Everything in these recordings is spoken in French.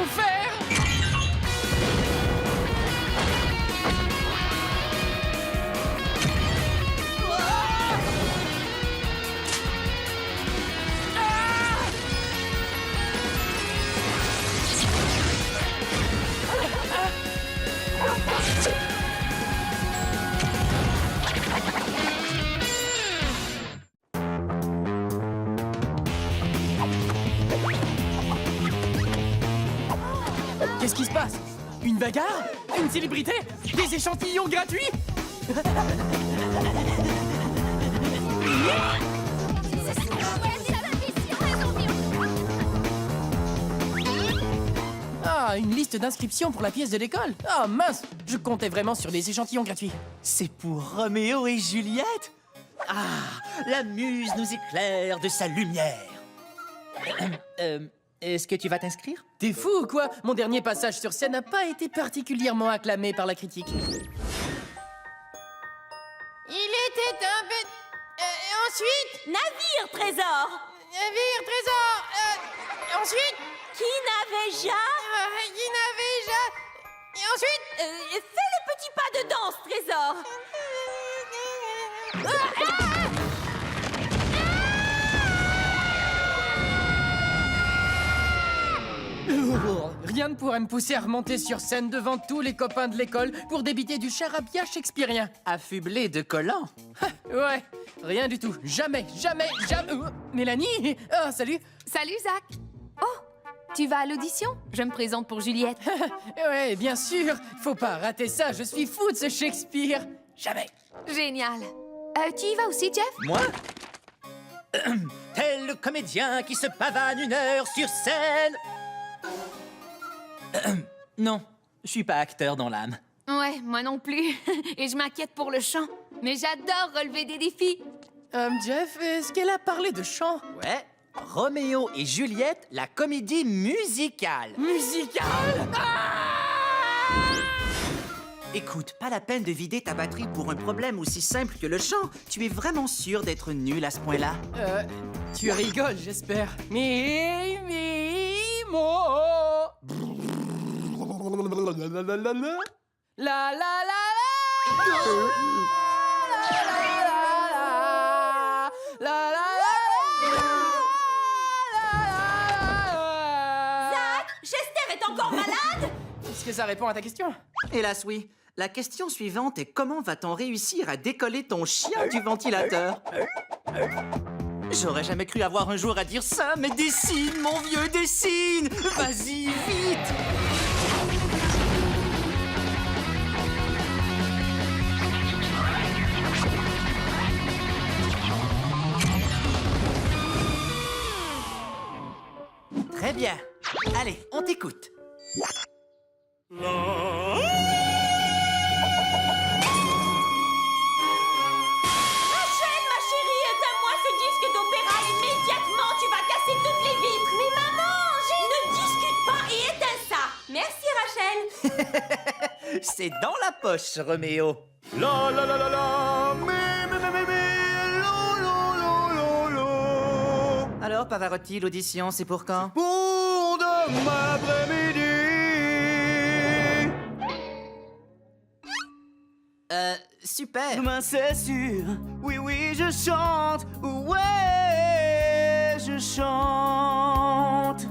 faire? Qu'est-ce qui se passe? Une bagarre? Une célébrité? Des échantillons gratuits? Ah, une liste d'inscriptions pour la pièce de l'école? Ah mince, je comptais vraiment sur des échantillons gratuits. C'est pour Roméo et Juliette? Ah, la muse nous éclaire de sa lumière. Est-ce que tu vas t'inscrire? T'es fou ou quoi? Mon dernier passage sur scène n'a pas été particulièrement acclamé par la critique. Il était un peu... ensuite... Navire, trésor! Navire, trésor... ensuite... Qui n'avait jamais... qui n'avait jamais... Et ensuite... Fais les petits pas de danse, trésor! Rien ne pourrait me pousser à remonter sur scène devant tous les copains de l'école pour débiter du charabia shakespearien. Affublé de collants. Ouais, rien du tout. Jamais, jamais, jamais... Mélanie? Ah, salut. Salut, Zach. Oh, tu vas à l'audition? Je me présente pour Juliette. Ouais, bien sûr. Faut pas rater ça, je suis fou de ce Shakespeare. Jamais. Génial. Tu y vas aussi, Jeff? Moi? Tel le comédien qui se pavane 1 heure sur scène. Non, je suis pas acteur dans l'âme. Ouais, moi non plus. Et je m'inquiète pour le chant. Mais j'adore relever des défis. Jeff, est-ce qu'elle a parlé de chant? Ouais, Roméo et Juliette, la comédie musicale. Musicale? Écoute, pas la peine de vider ta batterie pour un problème aussi simple que le chant. Tu es vraiment sûr d'être nul à ce point-là? Tu rigoles, j'espère. Mo. La la la Zach, Chester est encore malade? Est-ce que ça répond à ta question? Hélas, oui. La question suivante est comment va-t-on réussir à décoller ton chien du ventilateur? J'aurais jamais cru avoir un jour à dire ça, mais dessine, mon vieux, dessine! Vas-y, vite! Très bien. Allez, on t'écoute. Rachel, ma chérie, éteins-moi ce disque d'opéra immédiatement. Tu vas casser toutes les vitres. Mais maman, ne discute pas et éteins ça. Merci, Rachel. C'est dans la poche, Roméo. La la la la la, Alors, Pavarotti, l'audition, c'est pour quand? pour demain après-midi. Super. Demain c'est sûr, oui oui je chante, ouais je chante.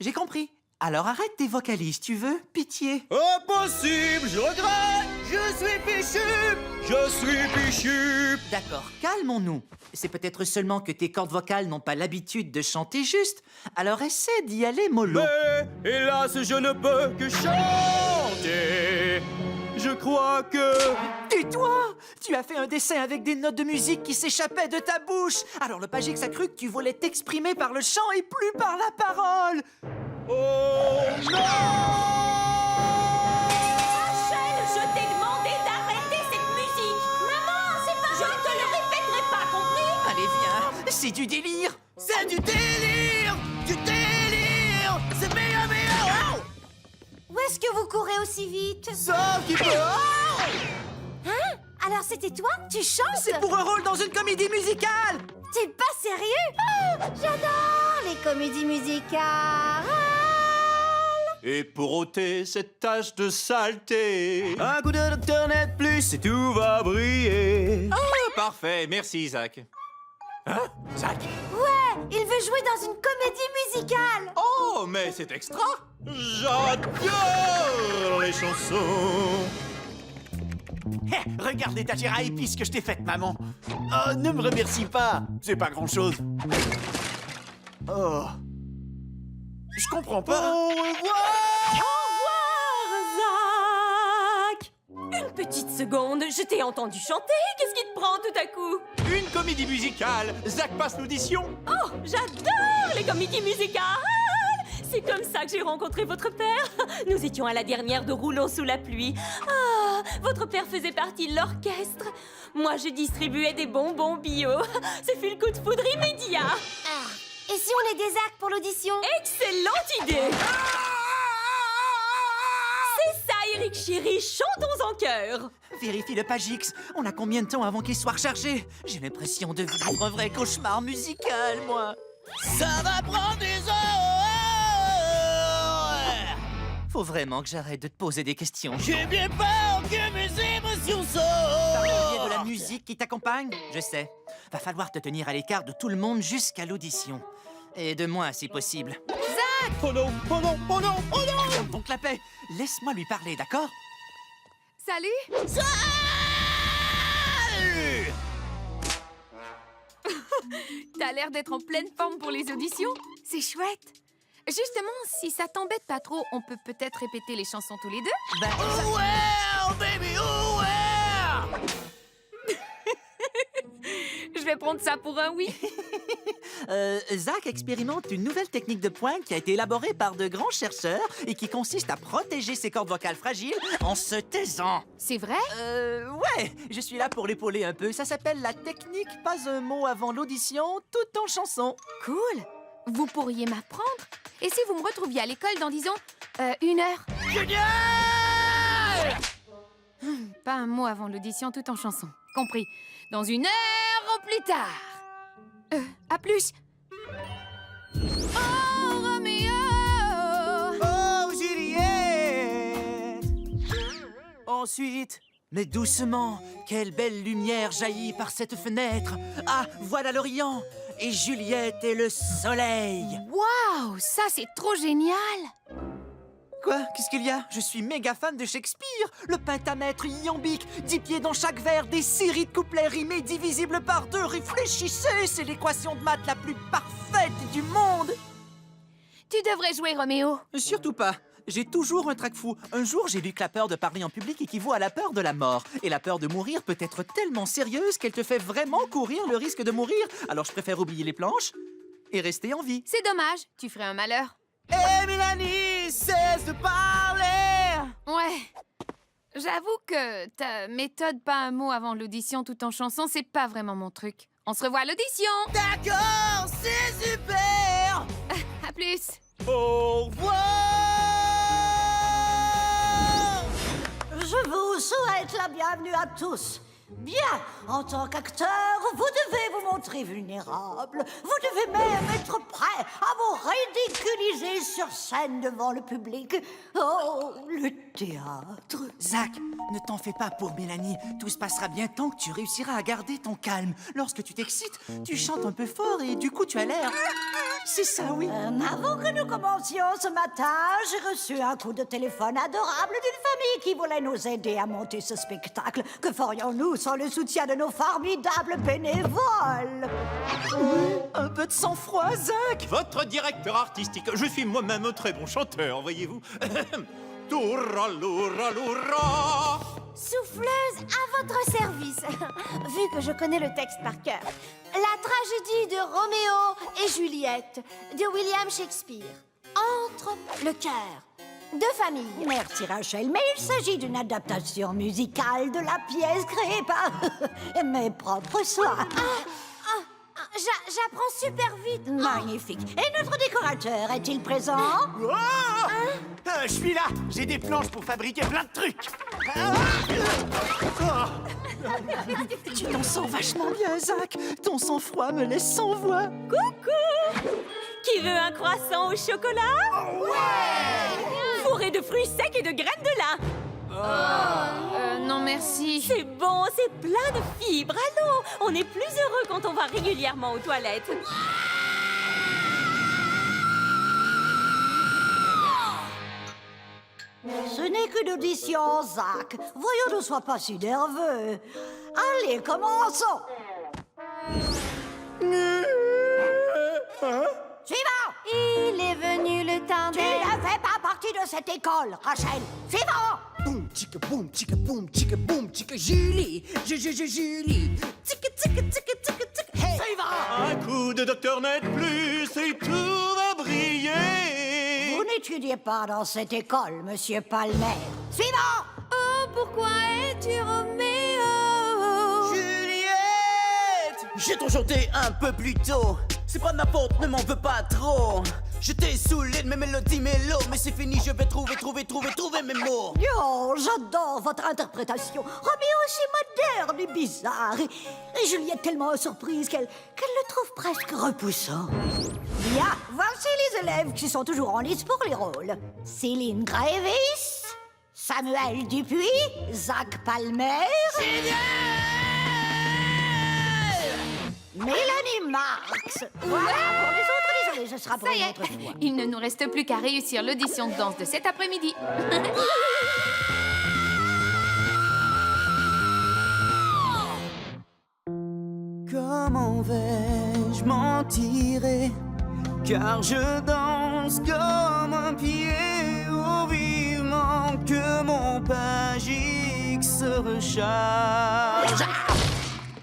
J'ai compris. Alors arrête tes vocalises, tu veux? Pitié. Impossible, je regrette, je suis Pichu. D'accord, calmons-nous. C'est peut-être seulement que tes cordes vocales n'ont pas l'habitude de chanter juste. Alors essaie d'y aller mollo. Mais hélas, je ne peux que chanter. Je crois que... Tais-toi! Tu as fait un dessin avec des notes de musique qui s'échappaient de ta bouche. Alors le Pagix a cru que tu voulais t'exprimer par le chant et plus par la parole. Oh non! Rachel, je t'ai demandé d'arrêter cette musique. Maman, c'est pas... Je ne te le répéterai pas, compris? Allez, viens. C'est du délire. C'est du délire, c'est meilleur. Où est-ce que vous courez aussi vite? Sauf qu'il peut... Hein? Alors c'était toi? Tu chantes? C'est pour un rôle dans une comédie musicale. T'es pas sérieux? Oh, j'adore les comédies musicales. Ah Et pour ôter cette tache de saleté. Un coup de Dr Net Plus et tout va briller. Parfait, merci Zach. Hein, Zach? Il veut jouer dans une comédie musicale. Oh, mais c'est extra! J'adore les chansons! Hé, regarde les tâches à épices que je t'ai faites, maman. Oh, ne me remercie pas. C'est pas grand-chose. Oh. Je comprends pas. Au revoir. Zach! Une petite seconde, je t'ai entendu chanter. Qu'est-ce qui te prend tout à coup? Une comédie musicale! Zach passe l'audition! Oh, j'adore les comédies musicales! C'est comme ça que j'ai rencontré votre père. Nous étions à la dernière de Roulons sous la pluie. Ah, votre père faisait partie de l'orchestre. Moi, je distribuais des bonbons bio. Ce fut le coup de foudre immédiat. Ah. Et si on est des actes pour l'audition? Excellente idée! C'est ça, Eric chéri, chantons en chœur. Vérifie le page X. On a combien de temps avant qu'il soit rechargé? J'ai l'impression de vivre un vrai cauchemar musical, moi. Ça va prendre des heures. Faut vraiment que j'arrête de te poser des questions. J'ai bien peur que mes émotions sortent. Il y a de la musique qui t'accompagne? Je sais. Va falloir te tenir à l'écart de tout le monde jusqu'à l'audition. Et de moi, si possible. Oh non, oh non, oh non, oh non! Bon clapet, laisse-moi lui parler, d'accord? Salut! T'as l'air d'être en pleine forme pour les auditions. C'est chouette. Justement, si ça t'embête pas trop, on peut peut-être répéter les chansons tous les deux. Ben, Oh ouais, baby, oh ouais. Je vais prendre ça pour un oui. Zach expérimente une nouvelle technique de pointe qui a été élaborée par de grands chercheurs et qui consiste à protéger ses cordes vocales fragiles en se taisant. C'est vrai? Ouais, je suis là pour l'épauler un peu. Ça s'appelle la technique pas un mot avant l'audition, tout en chanson. Cool. Vous pourriez m'apprendre? Et si vous me retrouviez à l'école dans, disons, 1 heure? Génial! Pas un mot avant l'audition, tout en chanson. Compris. Dans 1 heure au plus tard. À plus. Oh, Roméo! Oh, Juliette. Ensuite, Mais doucement, quelle belle lumière jaillit par cette fenêtre. Ah, voilà l'Orient et Juliette et le soleil. Waouh, ça c'est trop génial! Quoi? Qu'est-ce qu'il y a? Je suis méga fan de Shakespeare. Le pentamètre iambique, 10 pieds dans chaque vers, des séries de couplets rimés divisibles par 2. Réfléchissez, c'est l'équation de maths la plus parfaite du monde. Tu devrais jouer, Roméo. Surtout pas. J'ai toujours un trac fou. Un jour, j'ai lu que la peur de parler en public équivaut à la peur de la mort. Et la peur de mourir peut être tellement sérieuse qu'elle te fait vraiment courir le risque de mourir. Alors je préfère oublier les planches et rester en vie. C'est dommage, tu ferais un malheur. hé Mélanie, cesse de parler. Ouais. J'avoue que ta méthode pas un mot avant l'audition tout en chanson, c'est pas vraiment mon truc. On se revoit à l'audition. D'accord, c'est super. À plus. Au revoir. Je vous souhaite la bienvenue à tous. Bien, en tant qu'acteur, vous devez vous montrer vulnérable. Vous devez même être prêt à vous ridiculiser sur scène devant le public. Oh, le théâtre. Zach, ne t'en fais pas pour Mélanie. Tout se passera bien tant que tu réussiras à garder ton calme. Lorsque tu t'excites, tu chantes un peu fort et du coup tu as l'air... C'est ça, oui. Avant que nous commencions ce matin, j'ai reçu un coup de téléphone adorable d'une famille qui voulait nous aider à monter ce spectacle. Que ferions-nous sans le soutien de nos formidables bénévoles? Un peu de sang-froid, Zach. Votre directeur artistique, je suis moi-même un très bon chanteur, voyez-vous. Touralouraloura. Souffleuse à votre service. Vu que je connais le texte par cœur. La tragédie de Roméo et Juliette de William Shakespeare. Entre le cœur. Deux familles. Merci Rachel, mais il s'agit d'une adaptation musicale de la pièce créée par mes propres soins. J'apprends super vite. Magnifique. Et notre décorateur est-il présent? Je suis là. J'ai des planches pour fabriquer plein de trucs. Tu t'en sors vachement bien, Zach. Ton sang-froid me laisse sans voix. Coucou! Qui veut un croissant au chocolat? Ouais. fourré de fruits secs et de graines de lin. Non merci. C'est bon, c'est plein de fibres. Allons, on est plus heureux quand on va régulièrement aux toilettes. Ce n'est qu'une audition, Zach. Voyons, ne sois pas si nerveux. Allez, commençons. Suivant. Il est venu le temps Tu de... ne fais pas partie de cette école, Rachel. Suivant. Boum, chica, boum, chica, boum, chica, boum, chica, Julie. Julie. Tica, tica, tica, tica, tica. Hey. Un coup de Docteur Net Plus et tout va briller. Vous n'étudiez pas dans cette école, Monsieur Palmer. Suivant. Oh, pourquoi es-tu Roméo? Juliette! J'ai trop chanté un peu plus tôt. C'est pas de ma faute, ne m'en veux pas trop. J'étais saoulé de mes mélodies mélo, mais c'est fini, je vais trouver mes mots. Oh, j'adore votre interprétation. Roméo, c'est moderne et bizarre. Et Juliette tellement surprise qu'elle le trouve presque repoussant. Bien, voici les élèves qui sont toujours en lice pour les rôles. Céline Grévis, Samuel Dupuis, Zach Palmer... Mélanie Marx. Voilà, pour les autres, désolé, ce sera pour Ça y une est, autre fois. il ne nous reste plus qu'à réussir l'audition de danse de cet après-midi. Comment vais-je m'en tirer? Car je danse comme un pied au vivement que mon page X se recharge.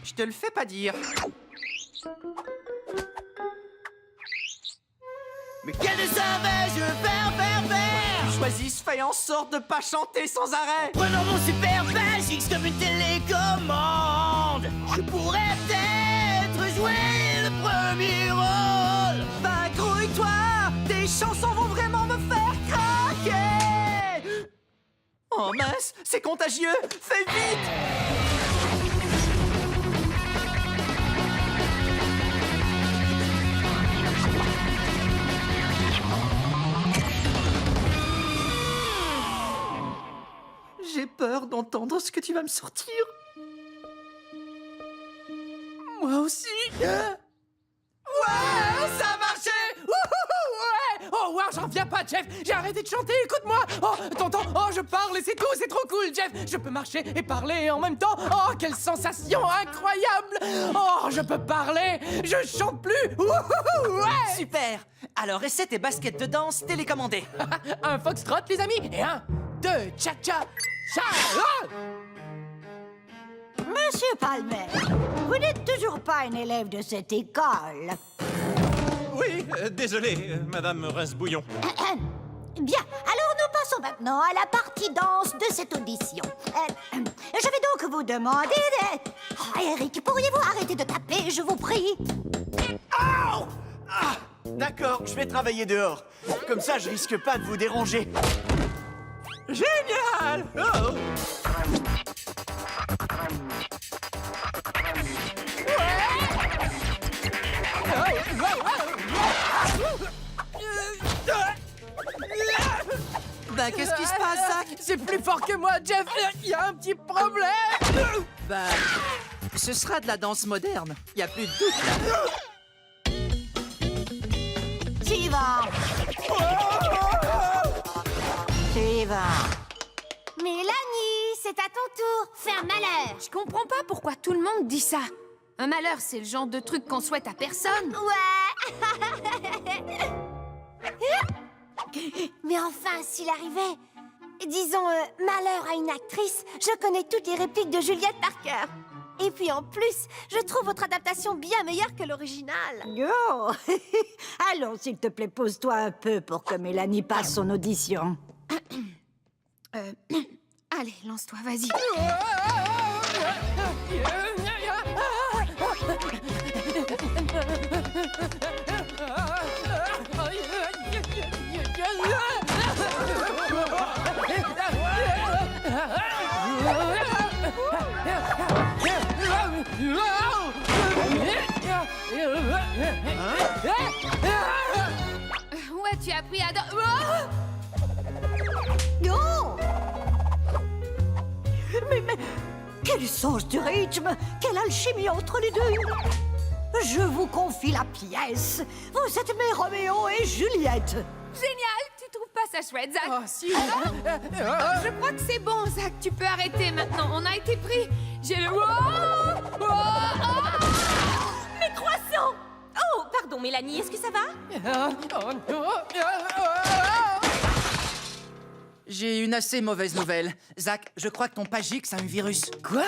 Je te le fais pas dire. Mais quel savais-je faire? Choisisse, fais en sorte de pas chanter sans arrêt. Prenons mon super page X comme une télécommande. Je pourrais peut-être jouer le premier rôle. Bah, grouille-toi. Tes chansons vont vraiment me faire craquer. Oh mince, c'est contagieux. Fais vite. J'ai peur d'entendre ce que tu vas me sortir. Moi aussi. Ouais, ça a marché. Ouais. Oh, wow, j'en reviens pas, Jeff. J'ai arrêté de chanter, écoute-moi. Oh, t'entends? Oh, je parle et c'est tout, c'est trop cool, Jeff. Je peux marcher et parler en même temps. Oh, quelle sensation incroyable. Oh, je peux parler. Je chante plus. Ouais. Super. Alors, essaie tes baskets de danse télécommandées. Un foxtrot, les amis. Et 1, 2, cha-cha. Cha. Ah. Monsieur Palmer, vous n'êtes toujours pas un élève de cette école. Oui, désolé, Madame Rince-Bouillon. Bien, alors nous passons maintenant à la partie danse de cette audition. Je vais donc vous demander de... Oh, Eric, pourriez-vous arrêter de taper, je vous prie? Ah, d'accord, je vais travailler dehors. Comme ça, je risque pas de vous déranger. Génial! Oh. Bah, qu'est-ce qui se passe, Zach? C'est plus fort que moi, Jeff. Il y a un petit problème. Bah, ce sera de la danse moderne. Y a plus de doute, là. Suivant. Suivant. Mélanie, c'est à ton tour. Fais un malheur. Je comprends pas pourquoi tout le monde dit ça. Un malheur, c'est le genre de truc qu'on souhaite à personne. Ouais. Mais enfin, s'il arrivait... Disons, malheur à une actrice, je connais toutes les répliques de Juliette par cœur. Et puis en plus, je trouve votre adaptation bien meilleure que l'original. Oh. Allons, s'il te plaît, pose-toi un peu pour que Mélanie passe son audition. Allez, lance-toi, vas-y. Ouais, tu as appris à... Oh! Mais quel sens du rythme! Quelle alchimie entre les deux! Je vous confie la pièce. Vous êtes mes Roméo et Juliette. Génial, tu trouves pas ça chouette, Zach? Oh, si. Je crois que c'est bon, Zach. Tu peux arrêter maintenant. On a été pris. J'ai le... Mes croissants! Oh, pardon, Mélanie, est-ce que ça va? Oh, non. J'ai une assez mauvaise nouvelle. Zach, je crois que ton Pagix a un virus. Quoi?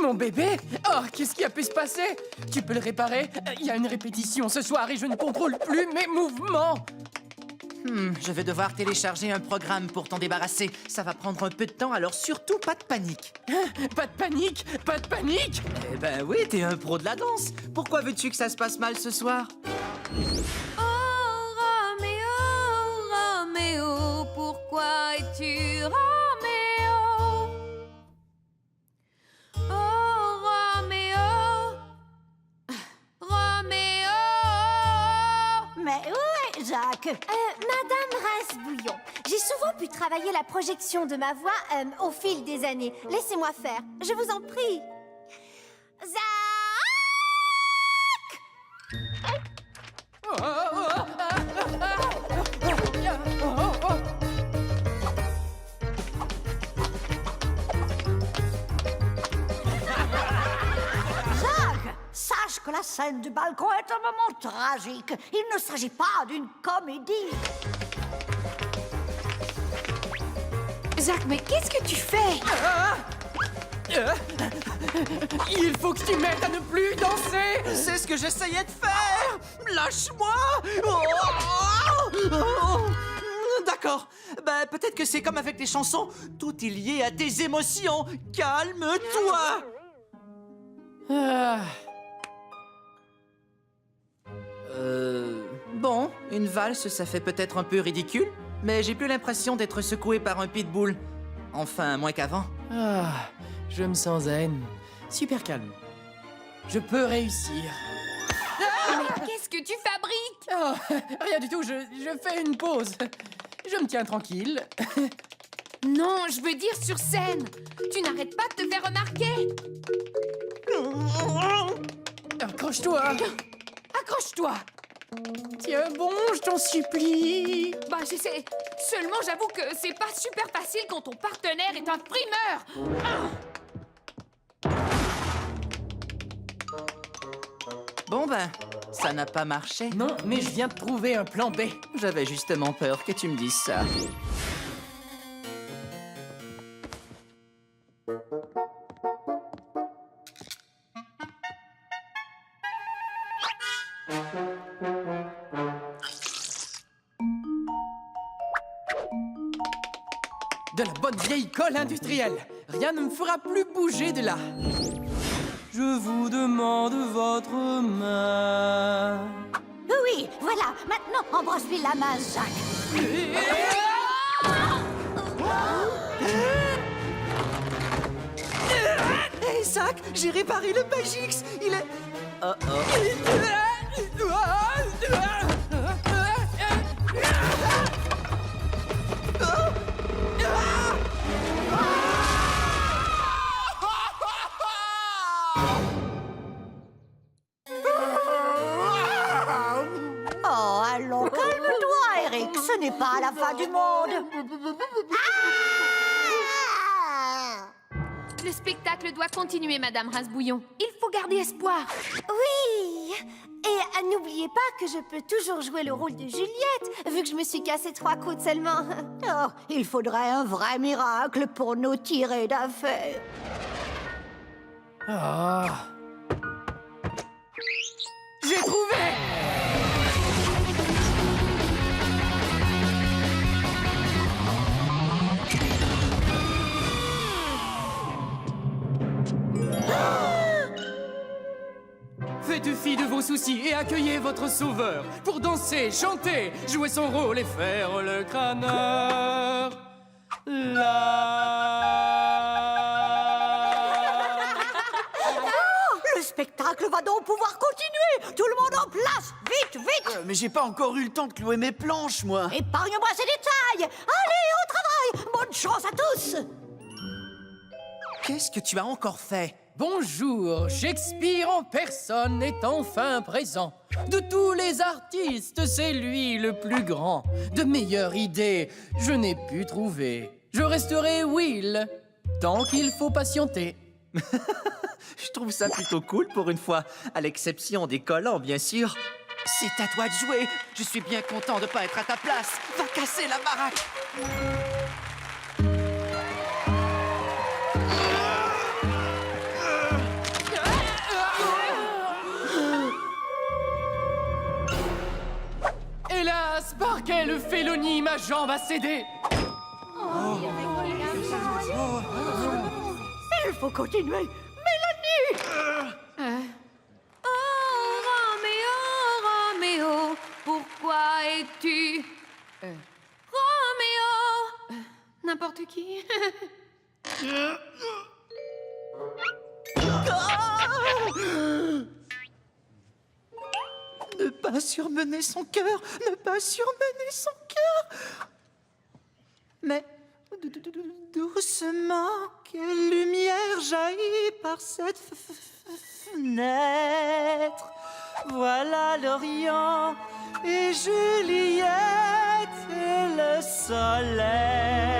Mon bébé? Oh, qu'est-ce qui a pu se passer? Tu peux le réparer? Il y a une répétition ce soir et je ne contrôle plus mes mouvements. Je vais devoir télécharger un programme pour t'en débarrasser. Ça va prendre un peu de temps, alors surtout pas de panique. Pas de panique, pas de panique. Eh ben oui, t'es un pro de la danse. Pourquoi veux-tu que ça se passe mal ce soir? Oh, Roméo, Roméo, pourquoi es-tu Roméo? Oh, Roméo, Roméo. Mais où est Jacques? Madame Rasbouillon, j'ai souvent pu travailler la projection de ma voix au fil des années. Laissez-moi faire, je vous en prie. Zach! Jacques, sache que la scène du balcon est un moment tragique. Il ne s'agit pas d'une comédie. Zach, mais qu'est-ce que tu fais? Il faut que tu m'aides à ne plus danser. C'est ce que j'essayais de faire. Lâche-moi. Oh. D'accord. Ben, peut-être que c'est comme avec les chansons. Tout est lié à tes émotions. Calme-toi. Ah. Bon, une valse, ça fait peut-être un peu ridicule, mais j'ai plus l'impression d'être secoué par un pitbull. Enfin, moins qu'avant. Ah, je me sens zen. Super calme. Je peux réussir. Mais qu'est-ce que tu fabriques? Oh, rien du tout, je fais une pause. Je me tiens tranquille. Non, je veux dire sur scène. Tu n'arrêtes pas de te faire remarquer. Accroche-toi. Accroche-toi. Tiens bon, je t'en supplie. Bah, j'essaie. Seulement, j'avoue que c'est pas super facile quand ton partenaire est un primeur. Bon ben, ça n'a pas marché. Non, mais je viens de trouver un plan B. J'avais justement peur que tu me dises ça. De la bonne vieille colle industrielle. Rien ne me fera plus bouger de là. Je vous demande votre main. Oui, voilà. Maintenant, embrasse-lui la main, Jacques. Hé, Zach, j'ai réparé le Pagix. Il est... Oh, allons, calme-toi, Eric. Ce n'est pas la fin du monde. Le spectacle doit continuer, Madame Rasbouillon. Il faut garder espoir. Oui. Et n'oubliez pas que je peux toujours jouer le rôle de Juliette, vu que je me suis cassé 3 coudes seulement. Oh, il faudrait un vrai miracle pour nous tirer d'affaire. Ah. J'ai trouvé. Faites fi de vos soucis et accueillez votre sauveur pour danser, chanter, jouer son rôle et faire le crâneur. Le spectacle va donc pouvoir continuer. Tout le monde en place. Vite, vite. Mais j'ai pas encore eu le temps de clouer mes planches, moi. Épargne-moi ces détails. Allez, au travail. bonne chance à tous. Qu'est-ce que tu as encore fait? Bonjour, Shakespeare en personne est enfin présent. De tous les artistes, c'est lui le plus grand. De meilleures idées, je n'ai pu trouver. Je resterai Will, tant qu'il faut patienter. Je trouve ça plutôt cool pour une fois, à l'exception des collants, bien sûr. C'est à toi de jouer. Je suis bien content de pas être à ta place. Va casser la baraque. Hélas, par quelle félonie ma jambe a cédé. Il faut continuer. Oh, Roméo, Roméo, pourquoi es-tu... Roméo N'importe qui. Ne pas surmener son cœur, ne pas surmener son cœur. Mais doucement, quelle lumière jaillit par cette fenêtre. Voilà l'Orient et Juliette et le soleil.